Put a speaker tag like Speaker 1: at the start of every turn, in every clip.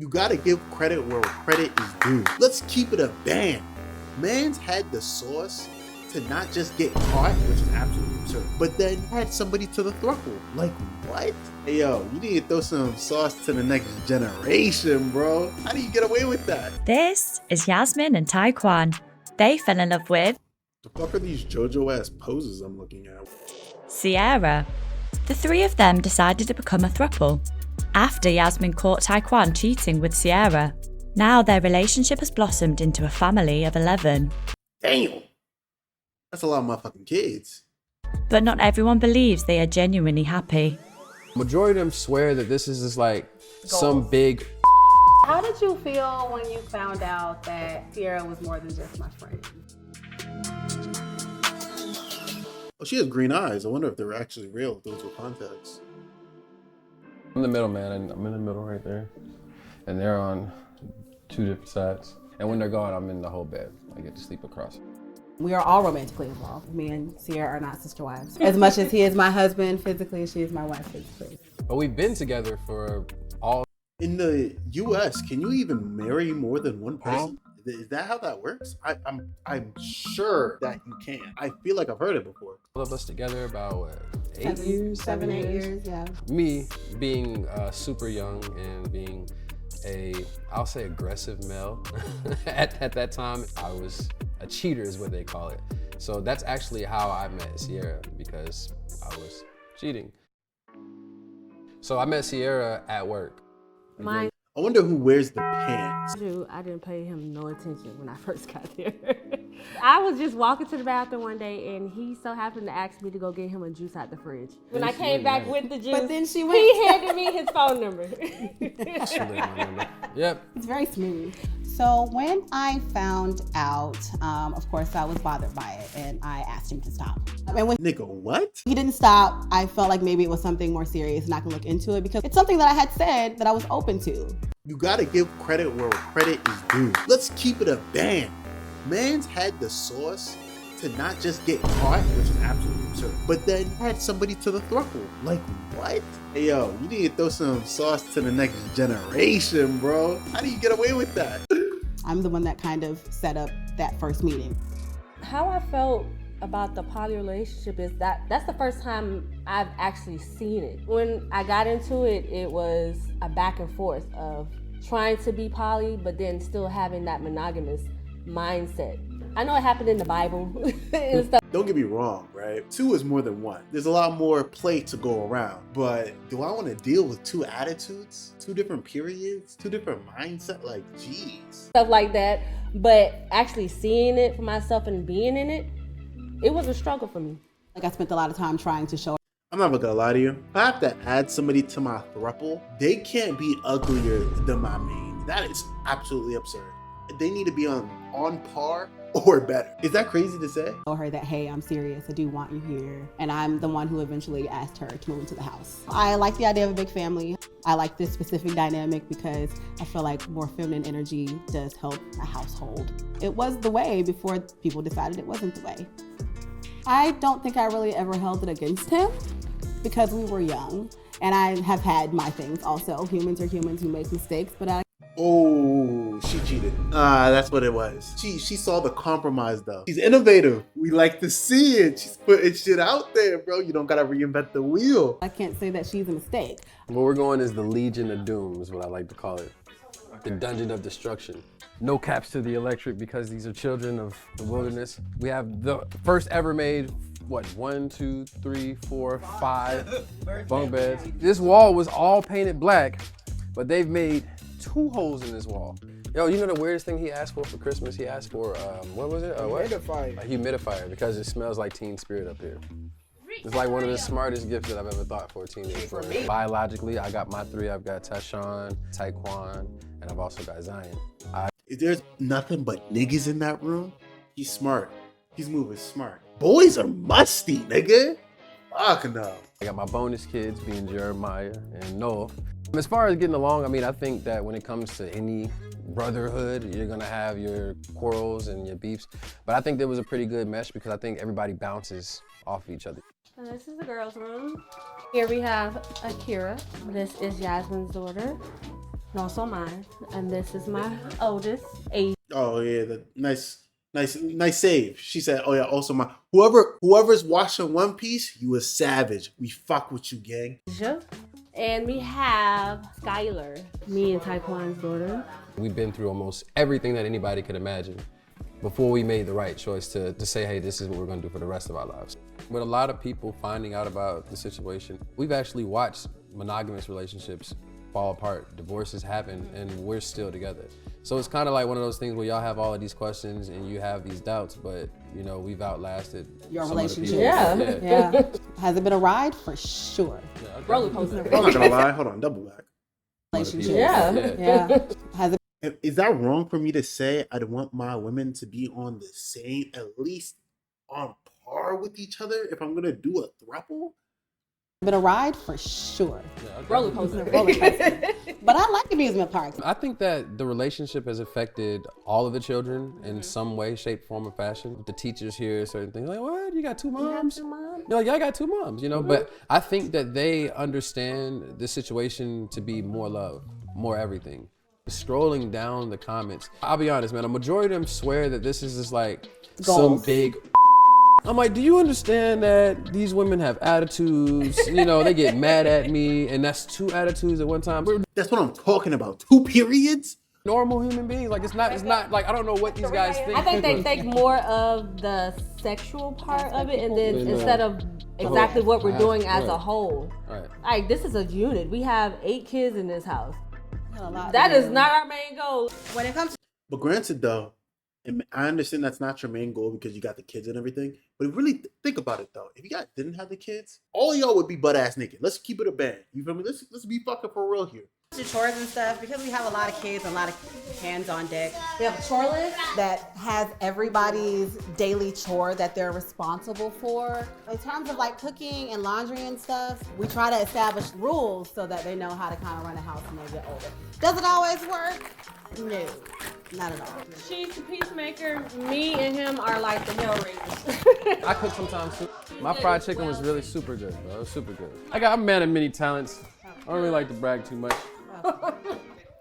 Speaker 1: You gotta give credit where credit is due. Let's keep it a band. Mans had the sauce to not just get caught, which is absolutely absurd, but then had somebody to the thruple. Like, what? Hey, yo, you need to throw some sauce to the next generation, bro. How do you get away with that?
Speaker 2: This is Yasmin and Taekwon. They fell in love with
Speaker 1: The fuck are these JoJo-ass poses I'm looking at?
Speaker 2: Sierra. The three of them decided to become a throuple after Yasmin caught Taekwon cheating with Sierra. Now their relationship has blossomed into a family of 11.
Speaker 1: Damn! That's a lot of motherfucking kids.
Speaker 2: But not everyone believes they are genuinely happy.
Speaker 3: Majority of them swear that this is just like some big.
Speaker 4: How did you feel when you found out that Sierra was more than just my friend?
Speaker 1: Oh, she has green eyes. I wonder if they're actually real, if those were contacts.
Speaker 3: I'm the middle man, and I'm in the middle right there. And they're on two different sides. And when they're gone, I'm in the whole bed. I get to sleep across.
Speaker 4: We are all romantically involved. Me and Sierra are not sister wives. As much as he is my husband physically, she is my wife physically.
Speaker 3: But we've been together for all.
Speaker 1: In the US, can you even marry more than one person? Is that how that works? I'm sure that you can. I feel like I've heard it before.
Speaker 3: All of us together about what, 8
Speaker 4: 7, 8 years, yeah.
Speaker 3: Me being super young and being I'll say aggressive male. at that time, I was a cheater is what they call it. So that's actually how I met Sierra, because I was cheating. So I met Sierra at work.
Speaker 4: Mine.
Speaker 1: I wonder who wears the pants.
Speaker 4: I didn't pay him no attention when I first got there. I was just walking to the bathroom one day and he so happened to ask me to go get him a juice out the fridge. When I came back with the juice,
Speaker 5: But then she went.
Speaker 4: he handed me his phone number.
Speaker 3: Yep.
Speaker 5: It's very smooth. So when I found out, of course, I was bothered by it, and I asked him to stop. And when
Speaker 1: Nigga, what?
Speaker 5: he didn't stop, I felt like maybe it was something more serious, and I can look into it because it's something that I had said that I was open to.
Speaker 1: You gotta give credit where credit is due. Let's keep it a band. Mans had the sauce to not just get caught, which is absolutely absurd, but then had somebody to the thruple. Like, what? Hey, yo, you need to throw some sauce to the next generation, bro. How do you get away with that?
Speaker 5: I'm the one that kind of set up that first meeting.
Speaker 4: How I felt about the poly relationship is that's the first time I've actually seen it. When I got into it, it was a back and forth of trying to be poly, but then still having that monogamous mindset. I know it happened in the Bible and stuff.
Speaker 1: Don't get me wrong, right? 2 is more than 1. There's a lot more play to go around. But do I want to deal with 2 attitudes, 2 different periods, 2 different mindset? Like, geez.
Speaker 4: Stuff like that. But actually seeing it for myself and being in it, it was a struggle for me.
Speaker 5: Like I spent a lot of time trying to show
Speaker 1: I'm not gonna lie to you. If I have to add somebody to my throuple, they can't be uglier than my main. That is absolutely absurd. They need to be on par or better. Is that crazy to say?
Speaker 5: her that, hey, I'm serious, I do want you here. And I'm the one who eventually asked her to move into the house. I like the idea of a big family. I like this specific dynamic because I feel like more feminine energy does help a household. It was the way before people decided it wasn't the way. I don't think I really ever held it against him because we were young. And I have had my things also. Humans are humans who make mistakes, but
Speaker 1: Oh, she cheated. That's what it was. She saw the compromise though. She's innovative. We like to see it. She's putting shit out there, bro. You don't gotta reinvent the wheel.
Speaker 5: I can't say that she's a mistake.
Speaker 3: Where we're going is the Legion of Doom, is what I like to call it. The Dungeon of Destruction. No caps to the electric because these are children of the wilderness. We have the first ever made, 1, 2, 3, 4, 5 bunk beds. This wall was all painted black, but they've made 2 holes in this wall. Yo, you know the weirdest thing he asked for Christmas? He asked for, what was it?
Speaker 6: Humidifier.
Speaker 3: A humidifier, because it smells like Teen Spirit up here. It's like one of the smartest gifts that I've ever thought for a teenager. Biologically, I got my 3. I've got Tashawn, Taekwon, and I've also got Zion.
Speaker 1: If there's nothing but niggas in that room, he's smart. He's moving smart. Boys are musty, nigga. Fuck no.
Speaker 3: I got my bonus kids being Jeremiah and Noah. As far as getting along, I mean, I think that when it comes to any brotherhood, you're gonna have your quarrels and your beefs. But I think there was a pretty good mesh because I think everybody bounces off each other.
Speaker 4: This is the girls' room. Here we have Akira. This is Yasmin's daughter. And also mine. And this is my oldest, 8.
Speaker 1: Oh yeah, the nice save. She said, "Oh yeah, also my whoever's watching One Piece, you a savage. We fuck with you, gang."
Speaker 4: And we have Skylar, me and Taekwon's daughter.
Speaker 3: We've been through almost everything that anybody could imagine before we made the right choice to say, hey, this is what we're gonna do for the rest of our lives. With a lot of people finding out about the situation, we've actually watched monogamous relationships fall apart, divorces happen, and we're still together. So it's kind of like one of those things where y'all have all of these questions and you have these doubts, but you know, we've outlasted
Speaker 5: Your
Speaker 3: some of the
Speaker 5: relationship.
Speaker 3: people.
Speaker 5: Yeah. Has it been a ride? For sure.
Speaker 4: Roller coaster.
Speaker 1: I'm not gonna lie. Hold on, double back.
Speaker 5: Relationship.
Speaker 4: Yeah.
Speaker 5: Yeah. Has it
Speaker 1: Is that wrong for me to say I'd want my women to be on the same, at least on par with each other if I'm gonna do a throuple?
Speaker 5: been a ride? For sure.
Speaker 4: Roller coaster.
Speaker 5: Roller coaster. But I like amusement parks.
Speaker 3: I think that the relationship has affected all of the children in some way, shape, form, or fashion. The teachers hear certain things like, what, you got two moms? No, yeah, I got two moms, you know, but I think that they understand the situation to be more love, more everything. Strolling down the comments, I'll be honest, man, a majority of them swear that this is just like
Speaker 5: Goals.
Speaker 3: some big. I'm like, do you understand that these women have attitudes? You know, they get mad at me, and that's two attitudes at one time. We're
Speaker 1: That's what I'm talking about. 2 periods?
Speaker 3: normal human beings. Like, it's not like, I don't know what these guys think.
Speaker 4: I think they think more of the sexual part of it, and then instead of exactly what we're doing as a whole.
Speaker 3: Right.
Speaker 4: Like, this is a unit. We have 8 kids in this house.
Speaker 5: A lot
Speaker 4: That
Speaker 5: to
Speaker 4: is
Speaker 5: do.
Speaker 4: not our main goal.
Speaker 5: When it comes to
Speaker 1: But granted, though, and I understand that's not your main goal because you got the kids and everything. But really think about it, though. If you guys didn't have the kids, all y'all would be butt ass naked. Let's keep it a band. You feel me? Let's be fucking for real here.
Speaker 5: chores and stuff, because we have a lot of kids and a lot of hands on deck,
Speaker 4: We have a chore list.
Speaker 5: that has everybody's daily chore that they're responsible for. In terms of like cooking and laundry and stuff, we try to establish rules so that they know how to kind of run a house when they get older. Does it always work? No, not at all.
Speaker 4: She's the peacemaker. Me and him are like the Hellraisers.
Speaker 3: I cook sometimes too. My fried chicken was really super good, bro. It was super good. I'm a man of many talents. I don't really like to brag too much.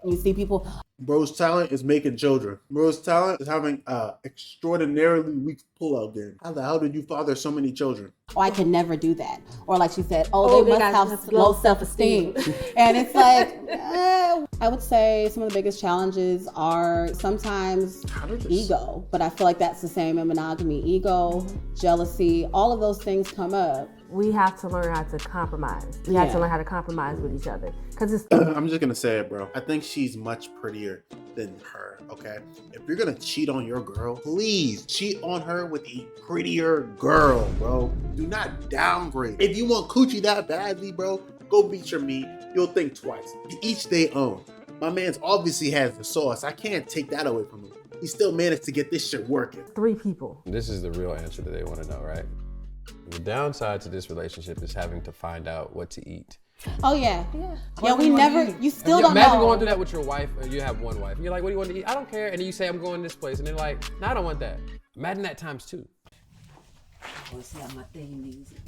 Speaker 5: You see people,
Speaker 1: Bro's talent is making children. Bro's talent is having extraordinarily weak pull-out game. How the hell did you father so many children?
Speaker 5: oh, I can never do that. Or like she said, oh, they must
Speaker 4: got
Speaker 5: have
Speaker 4: low
Speaker 5: low self-esteem. And it's like, I would say some of the biggest challenges are sometimes
Speaker 1: How did this-
Speaker 5: ego, but I feel like that's the same in monogamy. Ego, jealousy, all of those things come up.
Speaker 4: We have to learn how to compromise. We have to
Speaker 5: Yeah.
Speaker 4: learn how to compromise with each other. Because it's
Speaker 1: I'm just gonna say it, bro. I think she's much prettier than her, okay? If you're gonna cheat on your girl, please cheat on her with a prettier girl, bro. Do not downgrade. If you want coochie that badly, bro, go beat your meat. You'll think twice. Each their own. My man's obviously has the sauce. I can't take that away from him. He still managed to get this shit working.
Speaker 4: 3 people.
Speaker 3: This is the real answer that they want to know, right? The downside to this relationship is having to find out what to eat.
Speaker 5: Oh yeah. Yeah, we never, you still don't
Speaker 3: Imagine
Speaker 5: know.
Speaker 3: going through that with your wife, and you have one wife, and you're like, what do you want to eat? I don't care. And then you say, I'm going this place. And they're like, no, I don't want that. Imagine that times 2.
Speaker 6: Let's have my theme music.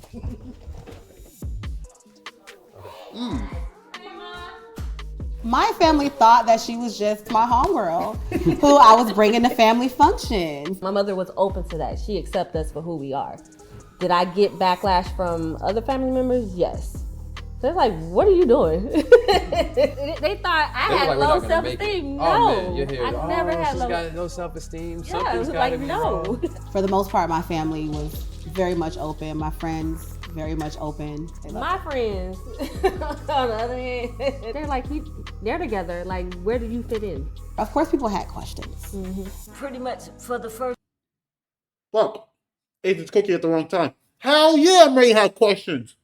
Speaker 5: My family thought that she was just my homegirl who I was bringing to family functions.
Speaker 4: My mother was open to that. She accepted us for who we are. Did I get backlash from other family members? Yes. They're like, what are you doing? They thought I
Speaker 3: They were
Speaker 4: had
Speaker 3: like, we're
Speaker 4: low
Speaker 3: not gonna make it.
Speaker 4: self-esteem. No,
Speaker 3: Oh, man, you're here.
Speaker 4: I never had
Speaker 3: she's
Speaker 4: low.
Speaker 3: got no self-esteem.
Speaker 4: Yeah, it
Speaker 3: Something's
Speaker 4: was
Speaker 3: got
Speaker 4: like
Speaker 3: to be
Speaker 4: no.
Speaker 3: wrong.
Speaker 5: For the most part, my family was very much open. My friends, very much open. They loved
Speaker 4: My friends, on the other hand, they're like, they're together. Like, where do you fit in?
Speaker 5: Of course, people had questions.
Speaker 6: Pretty much for the first
Speaker 1: Fuck. Agent's cookie at the wrong time. Hell yeah, May had questions.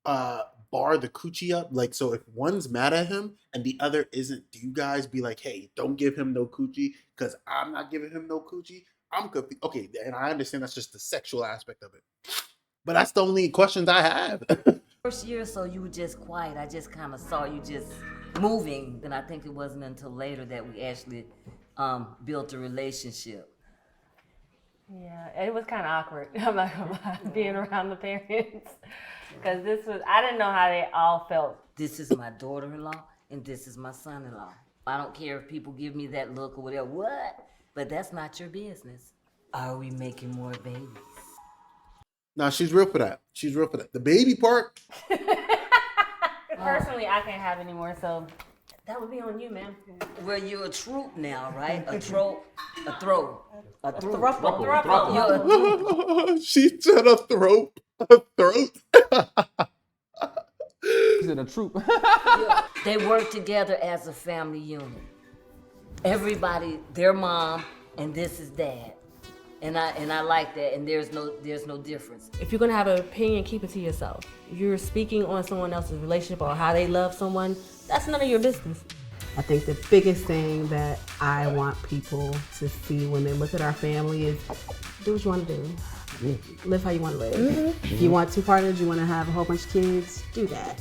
Speaker 1: Bar the coochie up. Like, so if one's mad at him and the other isn't, do you guys be like, hey, don't give him no coochie because I'm not giving him no coochie? I'm confused. Okay, and I understand that's just the sexual aspect of it. But that's the only questions I have.
Speaker 6: first year or so, you were just quiet. I just kind of saw you just moving. And I think it wasn't until later that we actually built a relationship.
Speaker 4: Yeah, it was kind of awkward. I'm not gonna lie, being around the parents, because I didn't know how they all felt.
Speaker 6: This is my daughter-in-law, and this is my son-in-law. I don't care if people give me that look or whatever. What? But that's not your business. Are we making more babies?
Speaker 1: Nah, she's real for that. She's real for that. The baby part,
Speaker 4: Personally, I can't have any more, so that would be on you, man.
Speaker 6: Well, you're a troop now, right? A trope, a throw, a throw.
Speaker 4: Thruple.
Speaker 6: You're a troop.
Speaker 1: she said a throat. A throat.
Speaker 3: Is it a troop?
Speaker 6: They work together as a family unit. Everybody, their mom, and this is dad. And I like that, and there's no difference.
Speaker 4: If you're gonna have an opinion, keep it to yourself. If you're speaking on someone else's relationship or how they love someone, that's none of your business.
Speaker 5: I think the biggest thing that I want people to see when they look at our family is do what you want to do. Live how you want to live. If you want 2 partners, you want to have a whole bunch of kids, do that.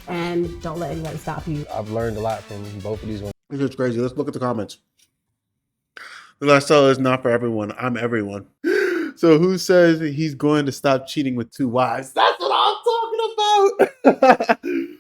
Speaker 5: And don't let anybody stop you.
Speaker 3: I've learned a lot from both of these ones.
Speaker 1: This is crazy. Let's look at the comments. The lifestyle is not for everyone. I'm everyone. So who says he's going to stop cheating with 2 wives? That's what I'm talking about.